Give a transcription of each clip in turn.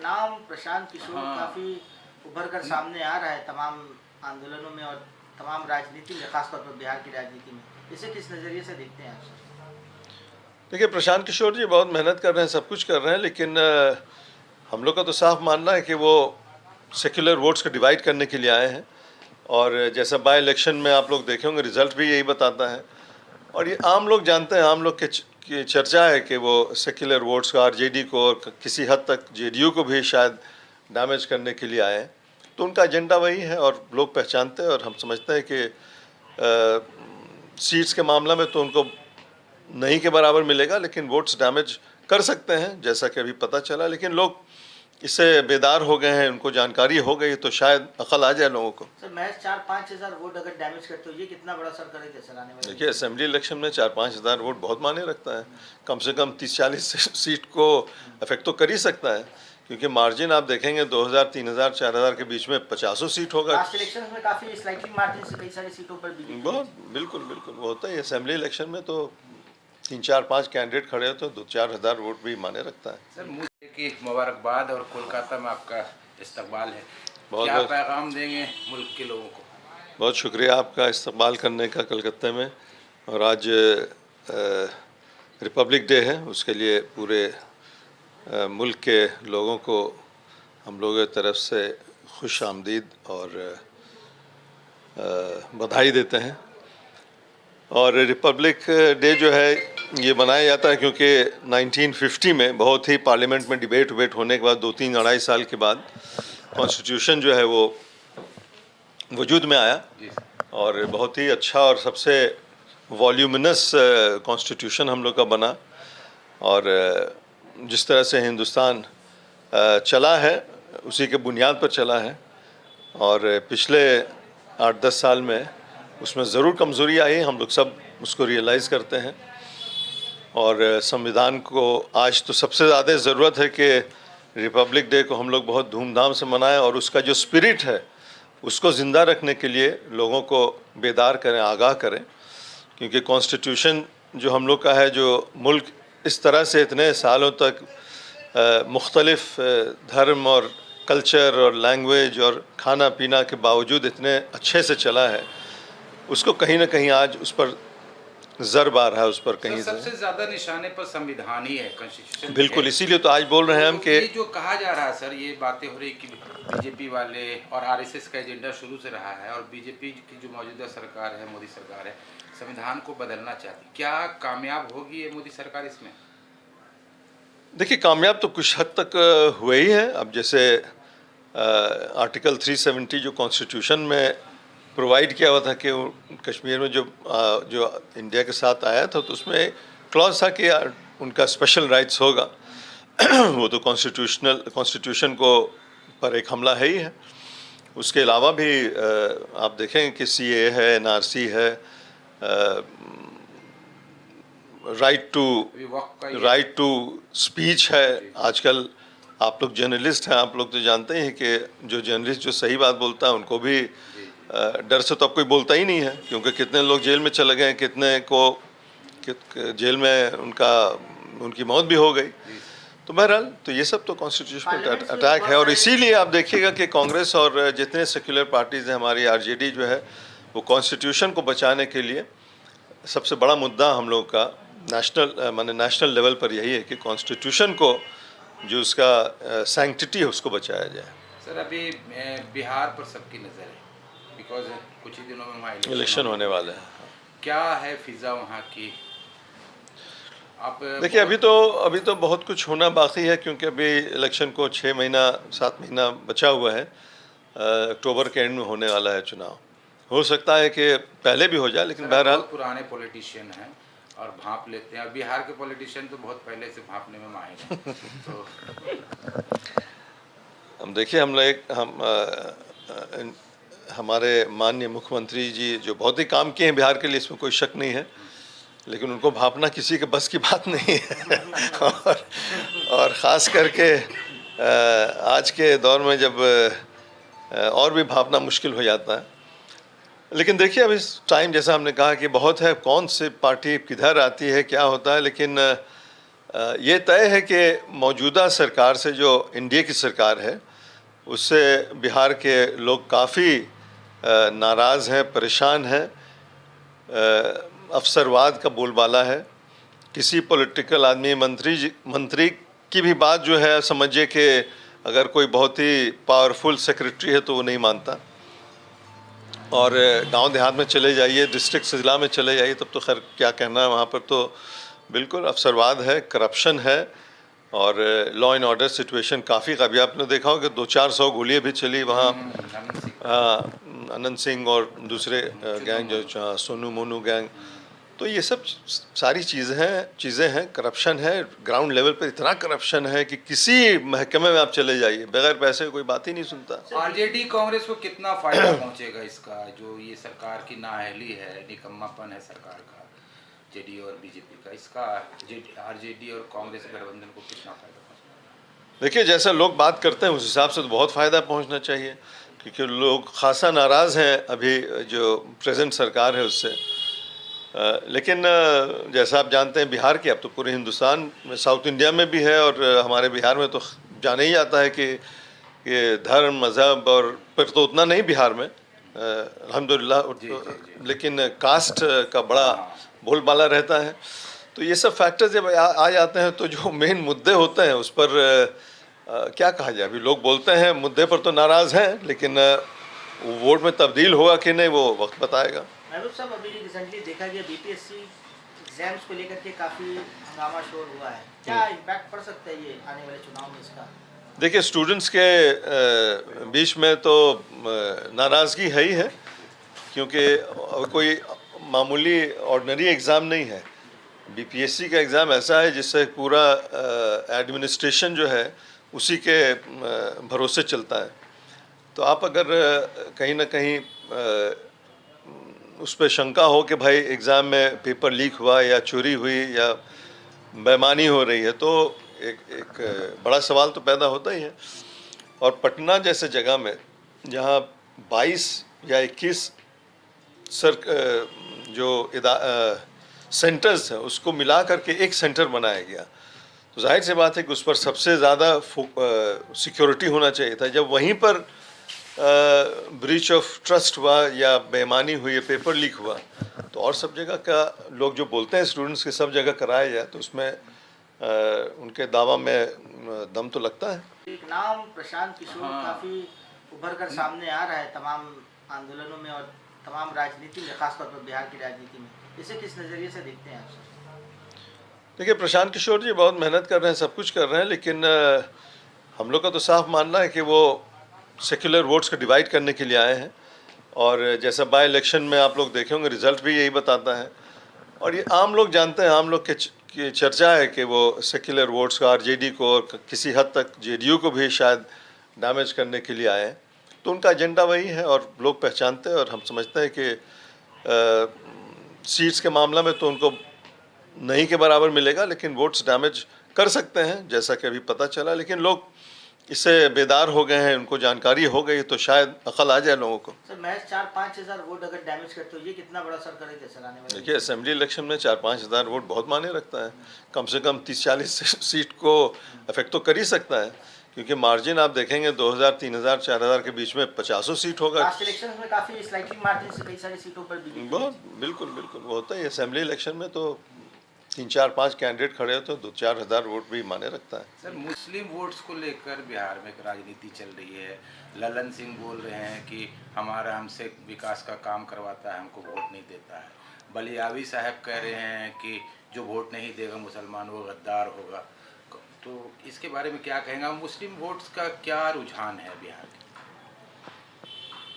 नाम प्रशांत किशोर हाँ। काफ़ी उभर कर सामने आ रहा है तमाम आंदोलनों में और तमाम राजनीति में, खासतौर पर बिहार की राजनीति में। इसे किस नज़रिए से देखते हैं आप सर? देखिए, प्रशांत किशोर जी बहुत मेहनत कर रहे हैं, सब कुछ कर रहे हैं, लेकिन हम लोग का तो साफ मानना है कि वो सेक्युलर वोट्स को डिवाइड करने के लिए आए हैं। और जैसा बाई इलेक्शन में आप लोग देखे होंगे, रिजल्ट भी यही बताता है। और ये आम लोग जानते हैं, आम लोग की चर्चा है कि वो सेक्युलर वोट्स को, आरजेडी को और किसी हद तक जेडीयू को भी शायद डैमेज करने के लिए आए हैं। तो उनका एजेंडा वही है और लोग पहचानते हैं। और हम समझते हैं कि सीट्स के मामला में तो उनको नहीं के बराबर मिलेगा, लेकिन वोट्स डैमेज कर सकते हैं, जैसा कि अभी पता चला। लेकिन लोग इससे बेदार हो गए हैं, उनको जानकारी हो गई, तो शायद अकल आ जाए लोगों को। सर महज 4-5 हज़ार वोट अगर डैमेज करते हो, ये कितना बड़ा असर करेगा सर आने वाले? देखिए, असेंबली इलेक्शन में 4-5 हज़ार वोट बहुत मायने रखता है। कम से कम 30-40 सीट को अफेक्ट तो कर ही सकता है, क्योंकि मार्जिन आप देखेंगे 2000, 3000, 4000 के बीच में 50 सीट होगा। लास्ट इलेक्शन में काफ़ी स्लाइटली मार्जिन से कई सारी सीटों पर बीजेपी बहुत बिल्कुल बिल्कुल वो होता है। असेंबली इलेक्शन में तो 3-4-5 कैंडिडेट खड़े हो तो 2-4 हज़ार वोट भी माने रखता है। सर मुझे की मुबारकबाद और कोलकाता में आपका इस्तकबाल है, बहुत क्या बहुत पैगाम देंगे मुल्क के लोगों को? बहुत शुक्रिया आपका इस्तकबाल करने का कलकत्ते में। और आज रिपब्लिक डे है, उसके लिए पूरे मुल्क के लोगों को हम लोगों की तरफ से खुश आमदीद और बधाई देते हैं। और रिपब्लिक डे जो है ये मनाया जाता है क्योंकि 1950 में बहुत ही पार्लियामेंट में डिबेट होने के बाद 2-3 अढ़ाई साल के बाद कॉन्स्टिट्यूशन जो है वो वजूद में आया। और बहुत ही अच्छा और सबसे वॉल्यूमिनस कॉन्स्टिट्यूशन हम लोग का बना। और जिस तरह से हिंदुस्तान चला है उसी के बुनियाद पर चला है। और पिछले 8-10 साल में उसमें ज़रूर कमज़ोरी आई, हम लोग सब उसको रियलाइज़ करते हैं। और संविधान को आज तो सबसे ज़्यादा ज़रूरत है कि रिपब्लिक डे को हम लोग बहुत धूमधाम से मनाएं और उसका जो स्पिरिट है उसको ज़िंदा रखने के लिए लोगों को बेदार करें, आगाह करें। क्योंकि कॉन्स्टिट्यूशन जो हम लोग का है, जो मुल्क इस तरह से इतने सालों तक मुख्तलिफ धर्म और कल्चर और लैंग्वेज और खाना पीना के बावजूद इतने अच्छे से चला है, उसको कहीं ना कहीं आज उस पर ज़र्ब आ रहा है, उस पर कहीं सबसे ज़्यादा निशाने पर संविधान ही है, कॉन्स्टिट्यूशन। बिल्कुल, इसीलिए तो आज बोल रहे हैं हम कि ये जो कहा जा रहा है सर, ये बातें हो रही कि बीजेपी वाले और आरएसएस का एजेंडा शुरू से रहा है और बीजेपी की जो मौजूदा सरकार है, मोदी सरकार है, संविधान को बदलना चाहती। क्या कामयाब होगी ये मोदी सरकार इसमें? देखिए, कामयाब तो कुछ हद तक हुए ही है। अब जैसे आर्टिकल 370 जो कॉन्स्टिट्यूशन में प्रोवाइड किया हुआ था कि कश्मीर में जो इंडिया के साथ आया था, तो उसमें क्लॉज था कि उनका स्पेशल राइट्स होगा। वो तो कॉन्स्टिट्यूशन को पर एक हमला है ही है। उसके अलावा भी आप देखें कि सीए है, एनआरसी है, राइट टू स्पीच है। आजकल आप लोग जर्नलिस्ट हैं, आप लोग तो जानते हैं कि जो जर्नलिस्ट जो सही बात बोलता है उनको भी डर से तो अब कोई बोलता ही नहीं है, क्योंकि कितने लोग जेल में चले गए, कितने को जेल में उनकी मौत भी हो गई। तो बहरहाल तो ये सब तो कॉन्स्टिट्यूशनल अटैक है। और इसीलिए आप देखिएगा कि कांग्रेस और जितने सेक्युलर पार्टीज़ हैं, हमारी आरजेडी जो है, वो कॉन्स्टिट्यूशन को बचाने के लिए सबसे बड़ा मुद्दा हम लोग का नेशनल लेवल पर यही है कि कॉन्स्टिट्यूशन को जो उसका सैंक्टिटी है उसको बचाया जाए। सर अभी बिहार पर सबकी नज़र है, बिकॉज कुछ ही दिनों में वहाँ इलेक्शन होने वाला है। क्या है फिजा वहाँ की? आप देखिए, अभी तो बहुत कुछ होना बाकी है, क्योंकि अभी इलेक्शन को 6-7 महीना बचा हुआ है। अक्टूबर के एंड में होने वाला है चुनाव। हो सकता है कि पहले भी हो जाए, लेकिन बहरहाल पुराने पॉलिटिशियन हैं और भाप लेते हैं। बिहार के पॉलिटिशियन तो बहुत पहले से भापने में माहिर हैं। तो हम देखिए, हमारे माननीय मुख्यमंत्री जी जो बहुत ही काम किए हैं बिहार के लिए, इसमें कोई शक नहीं है, लेकिन उनको भापना किसी के बस की बात नहीं है। और ख़ास करके आज के दौर में जब और भी भापना मुश्किल हो जाता है। लेकिन देखिए, अब इस टाइम जैसा हमने कहा कि बहुत है, कौन सी पार्टी किधर आती है, क्या होता है, लेकिन ये तय है कि मौजूदा सरकार से जो एनडीए की सरकार है उससे बिहार के लोग काफ़ी नाराज़ हैं, परेशान हैं। अवसरवाद का बोलबाला है। किसी पॉलिटिकल आदमी मंत्री की भी बात जो है, समझिए कि अगर कोई बहुत ही पावरफुल सेक्रेटरी है तो वो नहीं मानता। और गांव देहात में चले जाइए, डिस्ट्रिक्ट ज़िला में चले जाइए, तब तो खैर क्या कहना है, वहाँ पर तो बिल्कुल अवसरवाद है, करप्शन है और लॉ एंड ऑर्डर सिचुएशन काफ़ी अभी आपने देखा हो कि 200-400 गोलियाँ भी चली वहाँ। अनंत सिंह और दूसरे गैंग जो सोनू मोनू गैंग, तो ये सब सारी चीज़ें हैं, करप्शन है। ग्राउंड लेवल पर इतना करप्शन है कि किसी महकमे में आप चले जाइए, बगैर पैसे कोई बात ही नहीं सुनता। आरजेडी कांग्रेस को कितना फायदा पहुंचेगा इसका, जो ये सरकार की नाअहली है, निकम्मापन है सरकार का, जेडीयू और बीजेपी का, इसका आरजेडी और कांग्रेस गठबंधन को कितना फायदा पहुंचेगा? देखिए, जैसा लोग बात करते हैं उस हिसाब से तो बहुत फ़ायदा पहुंचना चाहिए, क्योंकि लोग खासा नाराज़ हैं अभी जो प्रेजेंट सरकार है उससे। लेकिन जैसा आप जानते हैं बिहार की, अब तो पूरे हिंदुस्तान में, साउथ इंडिया में भी है और हमारे बिहार में तो जाना ही जाता है कि धर्म मज़हब और पर तो उतना नहीं बिहार में अल्हम्दुलिल्लाह, लेकिन कास्ट का बड़ा बोलबाला रहता है। तो ये सब फैक्टर्स जब आ जाते हैं तो जो मेन मुद्दे होते हैं उस पर क्या कहा जाए, अभी लोग बोलते हैं मुद्दे पर तो नाराज़ हैं, लेकिन वोट में तब्दील होगा कि नहीं वो वक्त बताएगा। महबूब साहब, अभी रिसेंटली देखा गया बीपीएससी एग्जाम्स को लेकर के काफ़ी हंगामा शोर हुआ है, क्या इम्पैक्ट पड़ सकता है ये आने वाले चुनाव में इसका? देखिए, स्टूडेंट्स के बीच में तो नाराज़गी है ही है, क्योंकि कोई मामूली ऑर्डिनरी एग्ज़ाम नहीं है। बीपीएससी का एग्ज़ाम ऐसा है जिससे पूरा एडमिनिस्ट्रेशन जो है उसी के भरोसे चलता है। तो आप अगर कहीं ना कहीं उस पर शंका हो कि भाई एग्ज़ाम में पेपर लीक हुआ या चोरी हुई या बेईमानी हो रही है, तो एक बड़ा सवाल तो पैदा होता ही है। और पटना जैसे जगह में जहाँ 22 या 21 जो सेंटर्स हैं उसको मिला करके एक सेंटर बनाया गया, तो जाहिर सी बात है कि उस पर सबसे ज़्यादा सिक्योरिटी होना चाहिए था। जब वहीं पर ब्रीच ऑफ ट्रस्ट हुआ या बेईमानी हुई, पेपर लीक हुआ, तो और सब जगह का लोग जो बोलते हैं स्टूडेंट्स के सब जगह कराया जाए, तो उसमें उनके दावा में दम तो लगता है। एक नाम प्रशांत किशोर काफ़ी उभर कर सामने आ रहा है तमाम आंदोलनों में और तमाम राजनीति में, खासतौर पर बिहार की राजनीति में, इसे किस नज़रिए से देखते हैं आप सर? देखिए, प्रशांत किशोर जी बहुत मेहनत कर रहे हैं, सब कुछ कर रहे हैं, लेकिन हम लोग का तो साफ मानना है कि वो सेक्युलर वोट्स को डिवाइड करने के लिए आए हैं। और जैसा बाय इलेक्शन में आप लोग देखे होंगे, रिजल्ट भी यही बताता है। और ये आम लोग जानते हैं, आम लोग की चर्चा है कि वो सेक्युलर वोट्स का आरजेडी को और किसी हद तक जेडीयू को भी शायद डैमेज करने के लिए आए हैं। तो उनका एजेंडा वही है और लोग पहचानते हैं, और हम समझते हैं कि सीट्स के मामला में तो उनको नहीं के बराबर मिलेगा, लेकिन वोट्स डैमेज कर सकते हैं, जैसा कि अभी पता चला। लेकिन लोग इससे बेदार हो गए हैं, उनको जानकारी हो गई, तो शायद अकल आ जाए लोगों को। सर, महज 4-5 हज़ार वोट अगर डैमेज करते हो, ये कितना बड़ा असर करेगा सर आने वाले? देखिए, असेंबली इलेक्शन में 4-5 हज़ार वोट बहुत मायने रखता है। कम से कम 30-40 सीट को अफेक्ट तो कर ही सकता है, क्योंकि मार्जिन आप देखेंगे 2000, 3000, 4000 के बीच में 50 सीट होगा। लास्ट इलेक्शन में काफ़ी स्लाइटली मार्जिन से कई सारी सीटों पर बहुत बिल्कुल वो होता है। असेंबली इलेक्शन में तो 3-4-5 कैंडिडेट खड़े होते हैं, 2-4 हज़ार वोट भी माने रखता है। सर, मुस्लिम वोट्स को लेकर बिहार में एक राजनीति चल रही है। ललन सिंह बोल रहे हैं कि हमारा हमसे विकास का काम करवाता है, हमको वोट नहीं देता है। बलियावी साहब कह रहे हैं कि जो वोट नहीं देगा मुसलमान वो गद्दार होगा। तो इसके बारे में क्या कहेंगे? मुस्लिम वोट्स का क्या रुझान है बिहार के?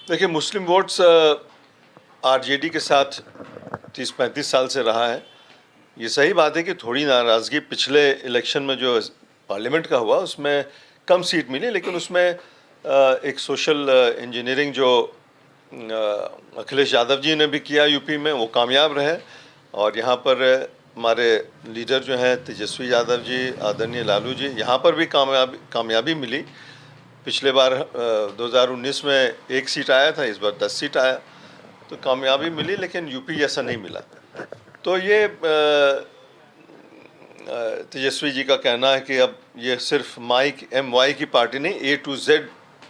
देखिए, मुस्लिम वोट्स आरजेडी के साथ 30-35 साल से रहा है। ये सही बात है कि थोड़ी नाराज़गी पिछले इलेक्शन में जो पार्लियामेंट का हुआ उसमें कम सीट मिली, लेकिन उसमें एक सोशल इंजीनियरिंग जो अखिलेश यादव जी ने भी किया यूपी में, वो कामयाब रहे। और यहाँ पर हमारे लीडर जो हैं तेजस्वी यादव जी, आदरणीय लालू जी, यहाँ पर भी कामयाबी मिली। पिछले बार 2019 में 1 सीट आया था, इस बार 10 सीट आया, तो कामयाबी मिली, लेकिन यूपी जैसा नहीं मिला। तो ये तेजस्वी जी का कहना है कि अब ये सिर्फ MY की पार्टी नहीं, A to Z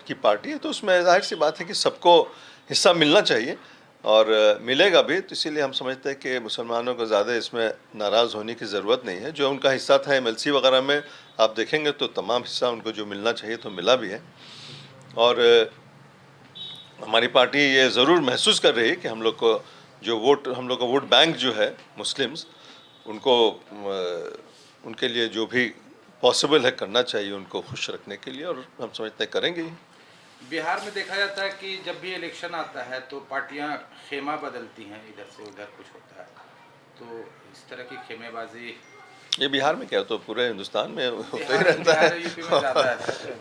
की पार्टी है, तो उसमें जाहिर सी बात है कि सबको हिस्सा मिलना चाहिए और मिलेगा भी। तो इसीलिए हम समझते हैं कि मुसलमानों को ज़्यादा इसमें नाराज़ होने की ज़रूरत नहीं है। जो उनका हिस्सा था MLC वगैरह में, आप देखेंगे तो तमाम हिस्सा उनको जो मिलना चाहिए तो मिला भी है। और हमारी पार्टी ये ज़रूर महसूस कर रही है कि हम लोग का वोट बैंक जो है मुस्लिम्स, उनको उनके लिए जो भी पॉसिबल है करना चाहिए उनको खुश रखने के लिए, और हम समझते हैं करेंगे ही। बिहार में देखा जाता है कि जब भी इलेक्शन आता है तो पार्टियां खेमा बदलती हैं, इधर से उधर कुछ होता है, तो इस तरह की खेमेबाजी ये बिहार में क्या, तो पूरे हिंदुस्तान में होता ही बिहार रहता है। यूपी में ज़्यादा है।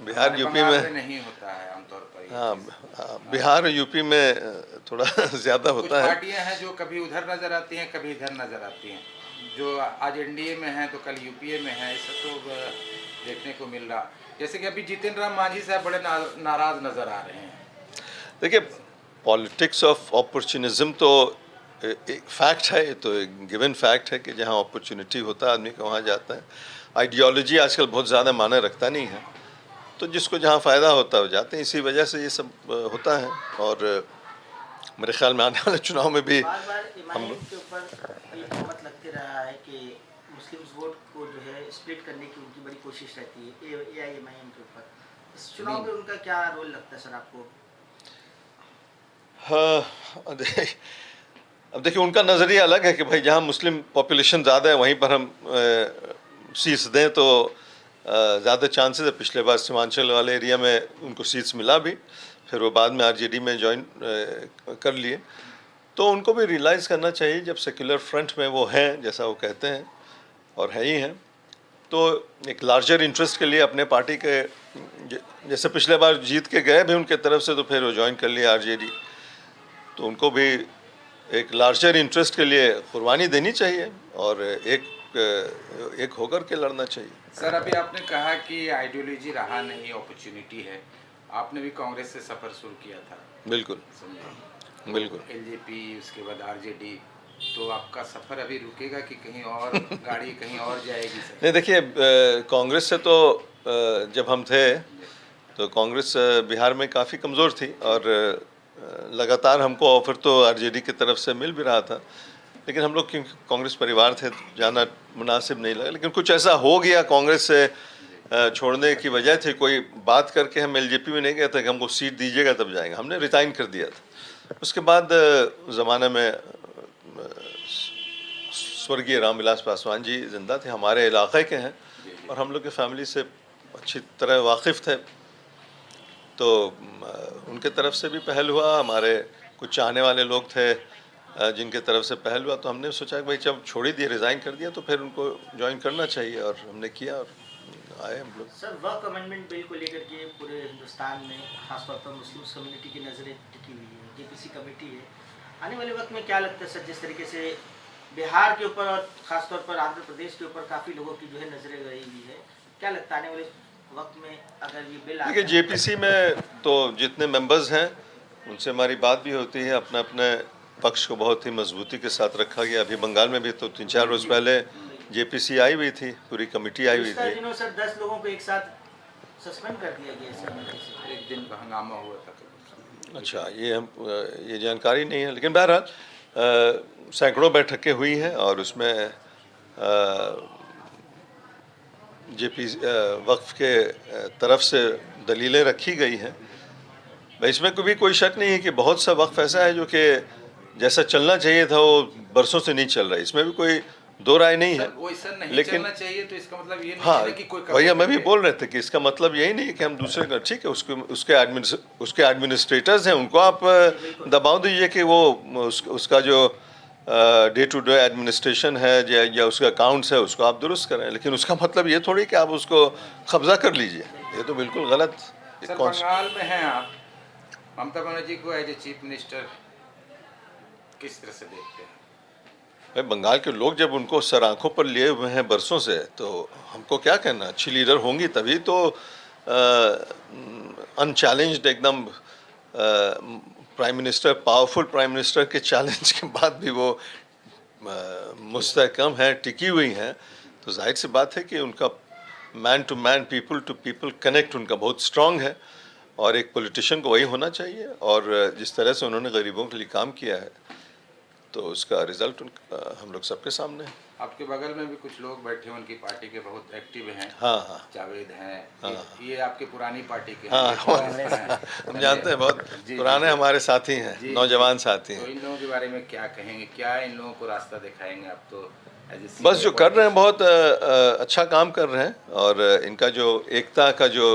बिहार यूपी बंगाल में नहीं होता है आमतौर पर ये हाँ, चीज़। बिहार और यूपी में थोड़ा ज़्यादा कुछ होता है। पार्टियां हैं जो कभी उधर नजर आती हैं, कभी इधर नजर आती हैं, जो आज एनडीए में है तो कल यूपीए में है, ऐसा तो देखने को मिल रहा। जैसे कि अभी जितिन राम मांझी साहब बड़े नाराज नजर आ रहे हैं। देखिए, पॉलिटिक्स ऑफ अपॉर्चुनिज्म तो एक फैक्ट है, ये तो एक गिवन फैक्ट है कि जहाँ अपॉर्चुनिटी होता है आदमी का वहाँ जाता है। आइडियोलॉजी आजकल बहुत ज़्यादा माने रखता नहीं है, तो जिसको जहाँ फ़ायदा होता है वो जाते हैं। इसी वजह से ये सब होता है, और मेरे ख्याल में आने वाले चुनाव में भी बार बार इमाम के ऊपर ये तहमत लगते रहा है कि मुस्लिम्स वोट को जो है स्प्लिट करने की उनकी बड़ी कोशिश रहती है AIMIM के ऊपर। इस चुनाव में उनका क्या रोल लगता है सर आपको? हाँ, अब देखिए, उनका नज़रिया अलग है कि भाई जहाँ मुस्लिम पॉपुलेशन ज़्यादा है वहीं पर हम सीट्स दें तो ज़्यादा चांसेस है। पिछले बार सीमांचल वाले एरिया में उनको सीट्स मिला भी, फिर वो बाद में RJD में ज्वाइन कर लिए। तो उनको भी रियलाइज़ करना चाहिए, जब सेक्युलर फ्रंट में वो हैं जैसा वो कहते हैं और है ही हैं, तो एक लार्जर इंटरेस्ट के लिए अपने पार्टी के, जैसे पिछले बार जीत के गए भी उनके तरफ से, तो फिर वो ज्वाइन कर लिए RJD। तो उनको भी एक लार्जर इंटरेस्ट के लिए कुर्बानी देनी चाहिए और एक होकर के लड़ना चाहिए। सर, अभी आपने कहा कि आइडियोलॉजी रहा नहीं, अपॉर्चुनिटी है। आपने भी कांग्रेस से सफ़र शुरू किया था। बिल्कुल बिल्कुल। LJP, उसके बाद RJD, तो आपका सफ़र अभी रुकेगा कि कहीं और गाड़ी कहीं और जाएगी सर? नहीं, देखिए, कांग्रेस से तो जब हम थे तो कांग्रेस बिहार में काफ़ी कमज़ोर थी, और लगातार हमको ऑफ़र तो RJD की तरफ से मिल भी रहा था, लेकिन हम लोग क्योंकि कांग्रेस परिवार थे तो जाना मुनासिब नहीं लगा। लेकिन कुछ ऐसा हो गया कांग्रेस से छोड़ने की वजह थी, कोई बात करके हम LJP में नहीं गए थे कि हमको सीट दीजिएगा तब जाएंगे, हमने रिज़ाइन कर दिया था। उसके बाद ज़माने में स्वर्गीय रामविलास पासवान जी जिंदा थे, हमारे इलाके के हैं और हम लोग के फैमिली से अच्छी तरह वाकिफ़ थे, तो उनके तरफ से भी पहल हुआ। हमारे कुछ चाहने वाले लोग थे जिनके तरफ से पहल हुआ, तो हमने सोचा कि भाई जब छोड़ ही दिया, रिज़ाइन कर दिया, तो फिर उनको ज्वाइन करना चाहिए, और हमने किया और आए हम लोग। सर, वक्फ अमेंडमेंट बिल को लेकर के पूरे हिंदुस्तान में खासतौर पर मुस्लिम कम्युनिटी की नज़रें टिकी हुई है, JPC कमेटी है। आने वाले वक्त में क्या लगता है सर, जिस तरीके से बिहार के ऊपर और ख़ासतौर पर आंध्र प्रदेश के ऊपर काफ़ी लोगों की जो है नज़रें गई हुई है, क्या लगता है आने वाले वक्त में अगर ये बिल देखिए, JPC में तो जितने मेंबर्स हैं उनसे हमारी बात भी होती है, अपने अपने पक्ष को बहुत ही मजबूती के साथ रखा गया। अभी बंगाल में भी तो 3-4 रोज़ पहले JPC आई हुई थी, पूरी कमेटी आई हुई थी। दिनों सर 10 लोगों को एक साथ सस्पेंड कर दिया गया सर। एक दिन का हंगामा हुआ था। अच्छा, ये जानकारी नहीं है, लेकिन बहरहाल सैकड़ों बैठकें हुई हैं और उसमें वक्फ के तरफ से दलीलें रखी गई हैं। इसमें कोई शक नहीं है कि बहुत सा वक्फ ऐसा है जो कि जैसा चलना चाहिए था वो बरसों से नहीं चल रहा है, इसमें भी कोई दो राय नहीं है। नहीं लेकिन चलना चाहिए तो इसका मतलब ये नहीं हाँ, है कि कोई भैया मैं भी बोल रहे थे कि इसका मतलब यही नहीं है कि हम दूसरे का, ठीक है, उसके एडमिनिस्ट्रेटर्स हैं, उनको आप दबाव दीजिए कि वो उसका जो डे टू डे एडमिनिस्ट्रेशन है या उसका अकाउंट्स है उसको आप दुरुस्त करें, लेकिन उसका मतलब ये थोड़ी कि आप उसको कब्जा कर लीजिए, ये तो बिल्कुल गलत। सर, बंगाल में हैं आप, ममता बनर्जी को एज ए चीफ मिनिस्टर किस तरह से देखते हैं? भाई, बंगाल के लोग जब उनको सर आंखों पर लिए हुए हैं बरसों से, तो हमको क्या कहना, अच्छी लीडर होंगी तभी तो अनचैलेंज्ड एकदम prime minister, powerful prime minister के चैलेंज के बाद भी वो मुस्तहकम है, टिकी हुई हैं, तो तो जाहिर सी बात है कि उनका man to man, people to people connect उनका बहुत स्ट्रांग है, और एक पॉलिटिशियन को वही होना चाहिए। और जिस तरह से उन्होंने गरीबों के लिए काम किया है, तो उसका रिजल्ट हम लोग सबके सामने है। आपके बगल में भी कुछ लोग बैठे हैं, उनकी पार्टी के बहुत एक्टिव हैं। हाँ हाँ, जावेद हैं। हाँ, ये आपके पुरानी पार्टी के हाँ, हैं। हम जानते हैं, बहुत जी, पुराने जी, हमारे साथी हैं, जी, नौजवान साथी तो हैं। इन लोगों के बारे में क्या कहेंगे, क्या इन लोगों को रास्ता दिखाएंगे आप? तो बस जो कर रहे हैं बहुत अच्छा काम कर रहे हैं, और इनका जो एकता का जो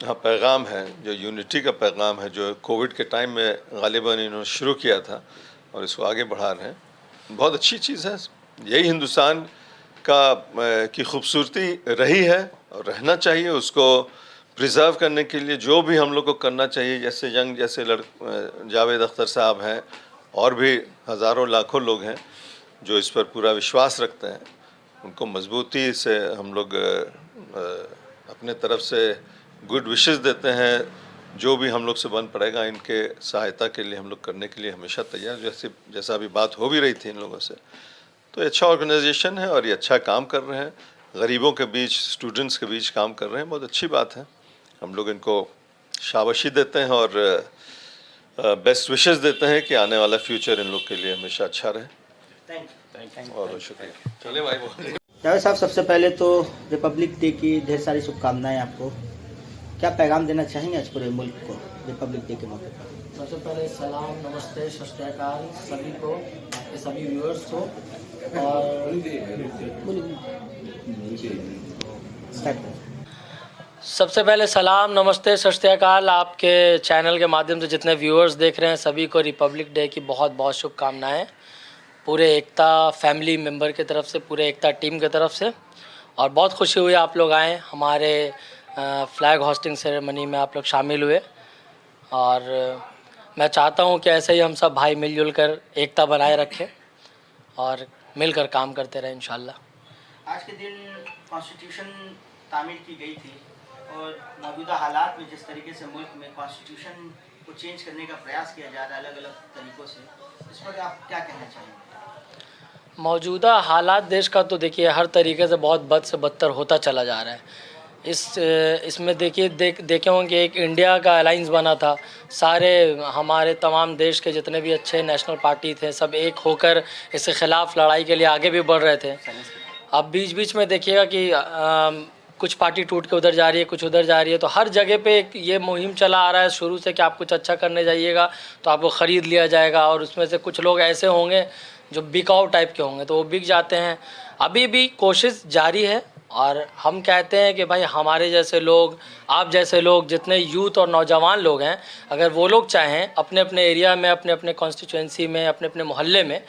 हाँ पैगाम है, जो यूनिटी का पैगाम है, जो कोविड के टाइम में गालिबन इन्होंने शुरू किया था और इसको आगे बढ़ा रहे हैं, बहुत अच्छी चीज़ है। यही हिंदुस्तान की खूबसूरती रही है और रहना चाहिए। उसको प्रिजर्व करने के लिए जो भी हम लोग को करना चाहिए, जैसे जैसे जावेद अख्तर साहब हैं, और भी हज़ारों लाखों लोग हैं जो इस पर पूरा विश्वास रखते हैं, उनको मजबूती से हम लोग अपने तरफ से गुड विशेस देते हैं। जो भी हम लोग से बन पड़ेगा इनके सहायता के लिए हम लोग करने के लिए हमेशा तैयार। जैसा अभी बात हो भी रही थी इन लोगों से, तो ये अच्छा ऑर्गेनाइजेशन है और ये अच्छा काम कर रहे हैं, गरीबों के बीच, स्टूडेंट्स के बीच काम कर रहे हैं, बहुत अच्छी बात है। हम लोग इनको शाबाशी देते हैं और बेस्ट विशेस देते हैं कि आने वाला फ्यूचर इन लोग के लिए हमेशा अच्छा रहे। Thank you. बहुत बहुत शुक्रिया। चले भाई, बहुत जावेद साहब, सबसे पहले तो रिपब्लिक डे की ढेर सारी शुभकामनाएं आपको। क्या पैगाम देना चाहेंगे आज पूरे मुल्क को रिपब्लिक डे के मौके पर? सबसे पहले सलाम, नमस्ते, सत श्री अकाल सभी को, आपके सभी व्यूअर्स को। और सबसे पहले सलाम, नमस्ते, सत श्री अकाल आपके चैनल के माध्यम से जितने व्यूअर्स देख रहे हैं सभी को रिपब्लिक डे की बहुत बहुत शुभकामनाएं, पूरे एकता फैमिली मेंबर की तरफ से, पूरे एकता टीम की तरफ से। और बहुत खुशी हुई आप लोग आए, हमारे फ्लैग होस्टिंग सेरेमनी में आप लोग शामिल हुए। और मैं चाहता हूं कि ऐसे ही हम सब भाई मिलजुल कर एकता बनाए रखें और मिलकर काम करते रहें इंशाल्लाह। आज के दिन कॉन्स्टिट्यूशन तामीर की गई थी और मौजूदा हालात में जिस तरीके से मुल्क में कॉन्स्टिट्यूशन को चेंज करने का प्रयास किया जा रहा है अलग अलग तरीक़ों से, इस पर आप क्या कहना चाहेंगे? मौजूदा हालात देश का तो देखिए हर तरीके से बहुत बद से बदतर होता चला जा रहा है। इसमें देखिए देखे होंगे एक इंडिया का अलाइंस बना था, सारे हमारे तमाम देश के जितने भी अच्छे नेशनल पार्टी थे सब एक होकर इसके ख़िलाफ़ लड़ाई के लिए आगे भी बढ़ रहे थे। अब बीच बीच में देखिएगा कि कुछ पार्टी टूट के उधर जा रही है, कुछ उधर जा रही है, तो हर जगह पे ये मुहिम चला आ रहा है शुरू से कि आप कुछ अच्छा करने जाइएगा तो आपको ख़रीद लिया जाएगा, और उसमें से कुछ लोग ऐसे होंगे जो बिकाऊ टाइप के होंगे तो वो बिक जाते हैं। अभी भी कोशिश जारी है और हम कहते हैं कि भाई हमारे जैसे लोग, आप जैसे लोग, जितने यूथ और नौजवान लोग हैं, अगर वो लोग चाहें अपने अपने एरिया में, अपने अपने कॉन्स्टिट्यूएंसी में, अपने अपने मोहल्ले में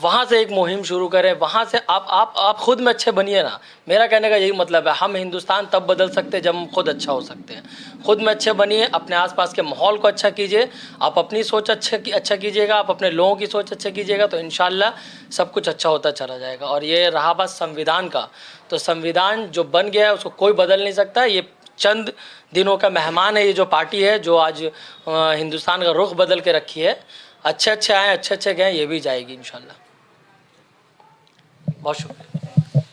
वहाँ से एक मुहिम शुरू करें, वहाँ से आप खुद में अच्छे बनिए ना। मेरा कहने का यही मतलब है, हम हिंदुस्तान तब बदल सकते हैं जब हम खुद अच्छा हो सकते हैं। खुद में अच्छे बनिए, अपने आसपास के माहौल को अच्छा कीजिए, आप अपनी सोच अच्छा कीजिएगा, आप अपने लोगों की सोच अच्छा कीजिएगा, तो इंशाल्लाह सब कुछ अच्छा होता चला जाएगा। और ये रहा बात संविधान का, तो संविधान जो बन गया है उसको कोई बदल नहीं सकता। ये चंद दिनों का मेहमान है, ये जो पार्टी है जो आज हिंदुस्तान का रुख बदल के रखी है। अच्छे अच्छे आएँ, अच्छे अच्छे गए, ये भी जाएगी इंशाल्लाह। बहुत शुक्रिया।